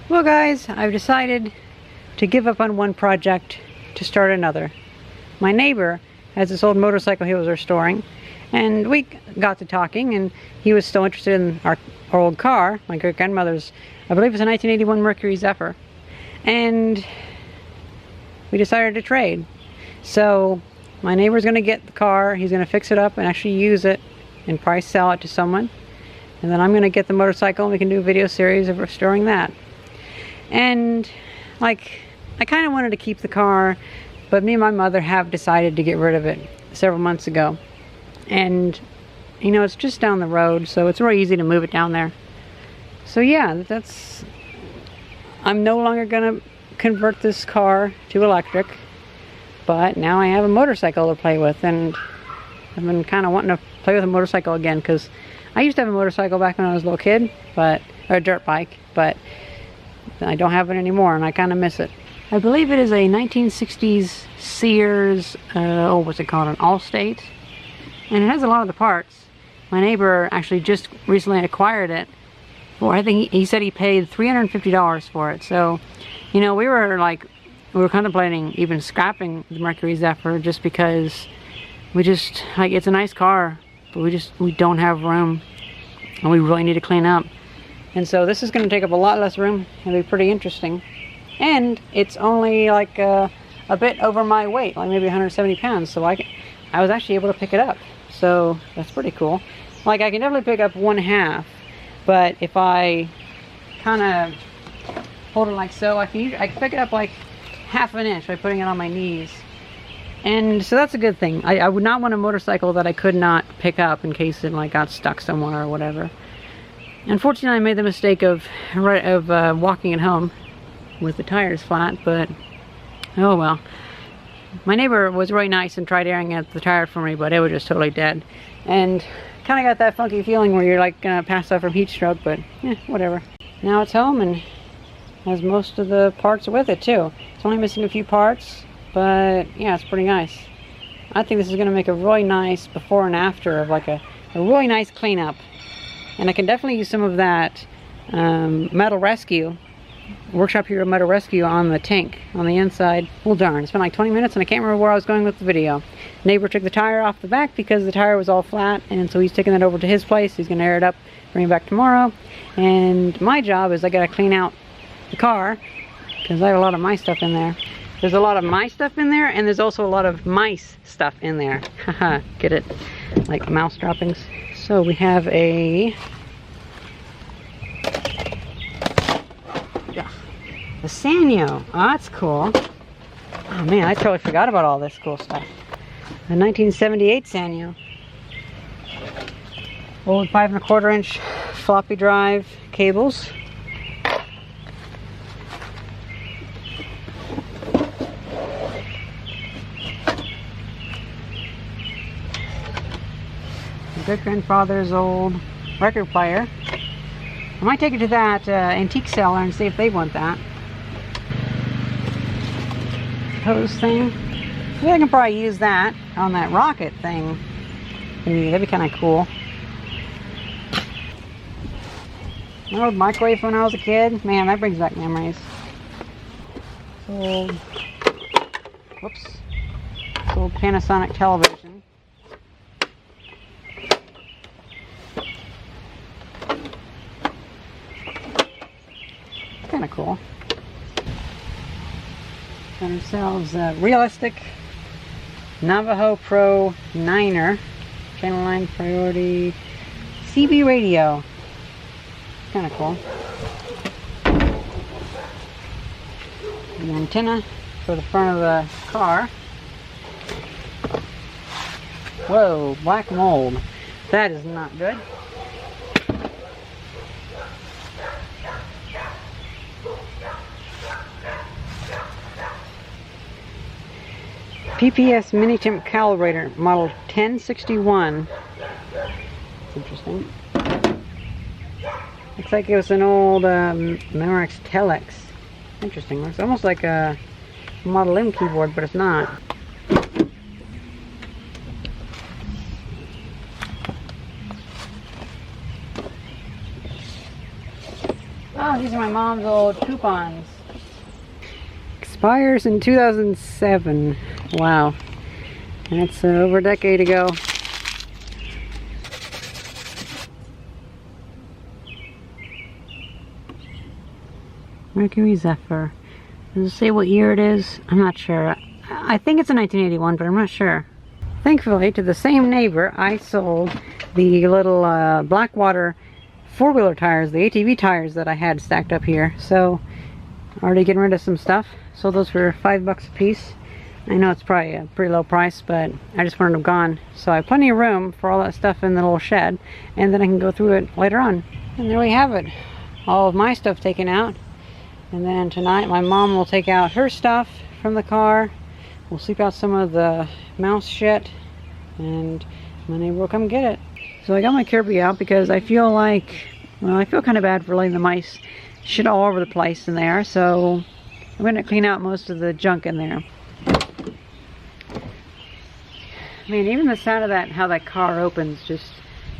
Well guys, I've decided to give up on one project to start another. My neighbor has this old motorcycle he was restoring, and we got to talking, and he was still interested in our old car, my great-grandmother's, I believe it's a 1981 Mercury Zephyr, and we decided to trade. So my neighbor's going to get the car, he's going to fix it up and actually use it and probably sell it to someone, and then I'm going to get the motorcycle and we can do a video series of restoring that. And like, I kind of wanted to keep the car, but me and my mother have decided to get rid of it several months ago. And you know, it's just down the road, so it's really easy to move it down there. So yeah, I'm no longer gonna convert this car to electric, but now I have a motorcycle to play with, and I've been kind of wanting to play with a motorcycle again, because I used to have a motorcycle back when I was a little kid, or a dirt bike, but I don't have it anymore, and I kind of miss it. I believe it is a 1960s Sears, what's it called, an Allstate, and it has a lot of the parts. My neighbor actually just recently acquired it for, I think he said he paid $350 for it. So, you know, we were contemplating even scrapping the Mercury Zephyr, just because it's a nice car, but we don't have room, and we really need to clean up. And so this is going to take up a lot less room. It'll be pretty interesting. And it's only like a bit over my weight, like maybe 170 pounds. So I was actually able to pick it up. So that's pretty cool. Like, I can definitely pick up 1/2, but if I kind of hold it like so, I can pick it up like 1/2 inch by putting it on my knees. And so that's a good thing. I would not want a motorcycle that I could not pick up in case it like got stuck somewhere or whatever. Unfortunately, I made the mistake of walking it home with the tires flat, but oh well. My neighbor was really nice and tried airing out the tire for me, but it was just totally dead. And kind of got that funky feeling where you're like gonna pass out from heat stroke, but whatever. Now it's home and has most of the parts with it too. It's only missing a few parts, but yeah, it's pretty nice. I think this is gonna make a really nice before and after of like a really nice cleanup. And I can definitely use some of that Metal Rescue, Workshop Hero Metal Rescue on the tank, on the inside. Well darn, it's been like 20 minutes and I can't remember where I was going with the video. Neighbor took the tire off the back because the tire was all flat, and so he's taking that over to his place. He's going to air it up, bring it back tomorrow. And my job is I got to clean out the car, because I have a lot of my stuff in there. There's a lot of my stuff in there, and there's also a lot of mice stuff in there. Haha, get it? Like mouse droppings. So we have a Sanyo. Oh, that's cool. Oh man, I totally forgot about all this cool stuff. A 1978 Sanyo. Old 5 1/4 inch floppy drive cables. My great-grandfather's old record player. I might take it to that antique seller and see if they want that. Hose thing. I think I can probably use that on that rocket thing. That'd be kind of cool. My old microwave when I was a kid. Man, that brings back memories. Old Panasonic television. Kind of cool. Got ourselves a realistic Navajo Pro 9er, channel 9 priority CB radio. Kind of cool. An antenna for the front of the car. Whoa, black mold. That is not good. PPS mini temp calibrator, model 1061. That's interesting. Looks like it was an old Memorex Telex. Interesting. Looks almost like a Model M keyboard, but it's not. Oh Oh, these are my mom's old coupons. Expires in 2007. Wow. That's over a decade ago. Mercury Zephyr. Does it say what year it is? I'm not sure. I think it's a 1981, but I'm not sure. Thankfully, to the same neighbor, I sold the little Blackwater four-wheeler tires, the ATV tires that I had stacked up here. So, already getting rid of some stuff. Sold those for $5 a piece. I know it's probably a pretty low price, but I just wanted them gone. So I have plenty of room for all that stuff in the little shed, and then I can go through it later on. And there we have it. All of my stuff taken out. And then tonight my mom will take out her stuff from the car. We'll sleep out some of the mouse shit, and my neighbor will come get it. So I got my Kirby out because I feel like, well, I feel kind of bad for letting the mice shit all over the place in there. So I'm going to clean out most of the junk in there. I mean, even the sound of that, how that car opens, just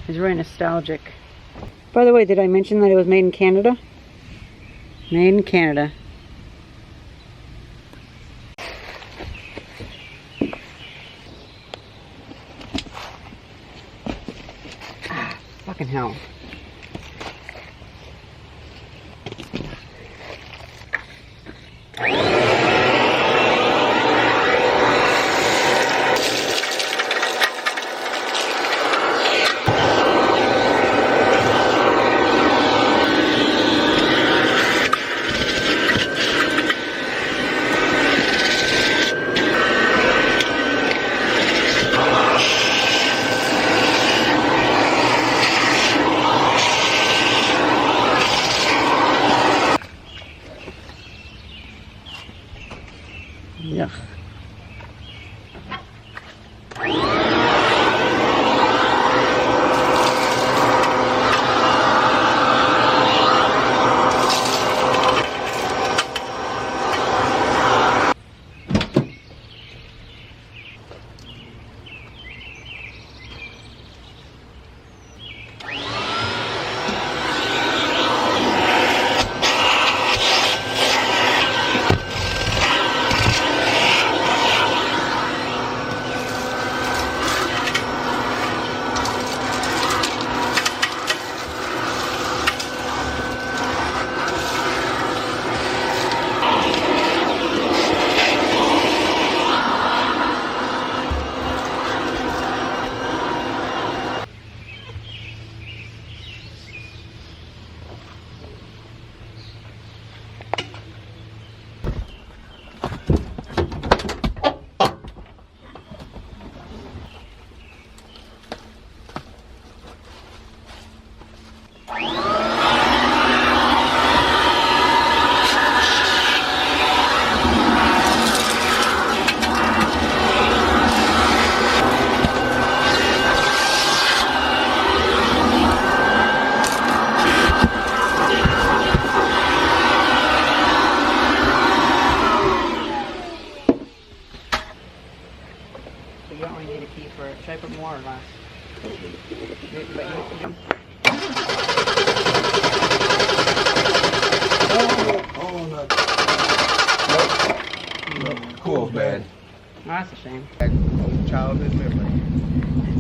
is really nostalgic. By the way, did I mention that it was made in Canada? Made in Canada. Ah, fucking hell. Yeah. You don't really need a key for it. Should I put more or less? Cool, man. Oh, that's a shame. Childhood memory.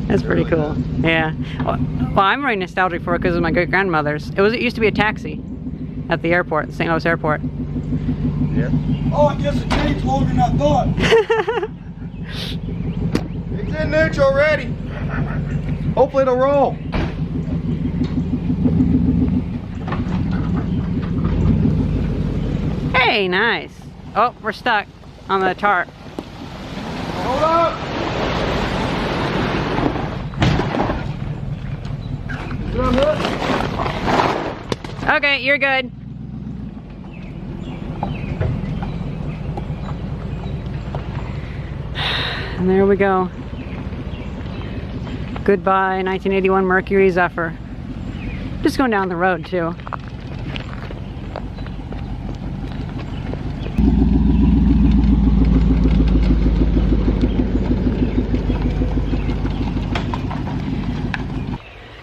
That's pretty cool. Yeah. Well, I'm really nostalgic for it because of my great grandmother's. It used to be a taxi at the airport, St. Louis Airport. Yeah. Oh, I guess it changed longer than I thought. It's in neutral already. Hopefully it'll roll. Hey, nice. Oh, we're stuck on the tarp. Hold up. Okay, you're good. And there we go. Goodbye 1981 Mercury Zephyr. Just going down the road too.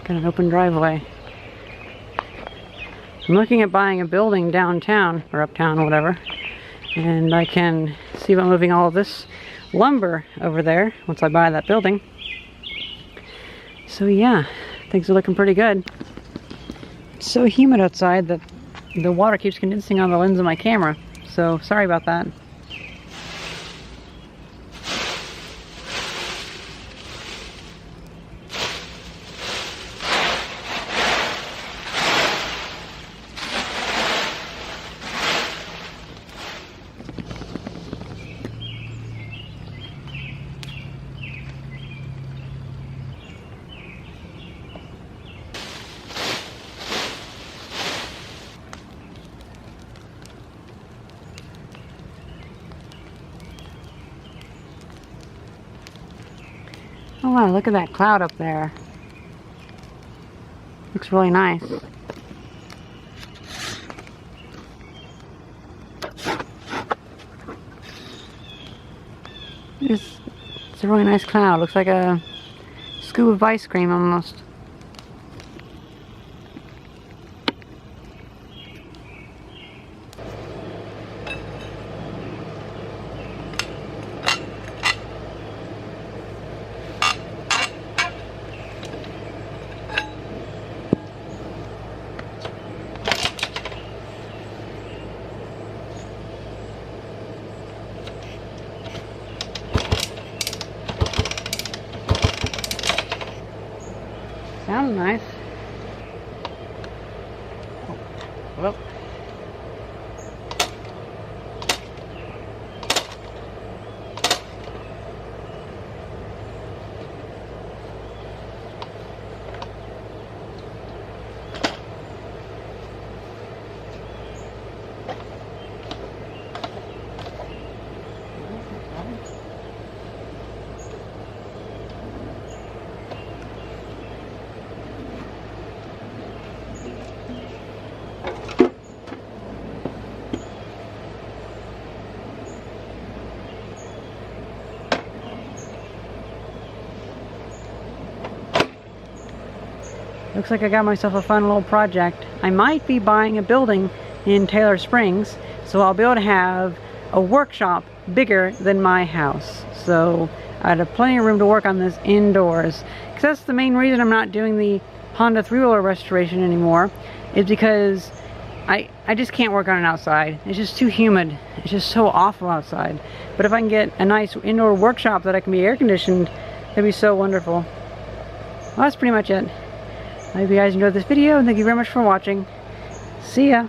Got an open driveway. I'm looking at buying a building downtown, or uptown, or whatever. And I can see about moving all of this lumber over there once I buy that building. So yeah, things are looking pretty good. It's so humid outside that the water keeps condensing on the lens of my camera. So sorry about that. Oh wow, look at that cloud up there. Looks really nice. It's a really nice cloud. Looks like a scoop of ice cream almost. Sounds nice. Oh, well. Looks like I got myself a fun little project. I might be buying a building in Taylor Springs, so I'll be able to have a workshop bigger than my house. So I have plenty of room to work on this indoors. Because that's the main reason I'm not doing the Honda 3-wheeler restoration anymore, is because I just can't work on it outside. It's just too humid. It's just so awful outside. But if I can get a nice indoor workshop that I can be air conditioned, that'd be so wonderful. Well, that's pretty much it. I hope you guys enjoyed this video, and thank you very much for watching. See ya!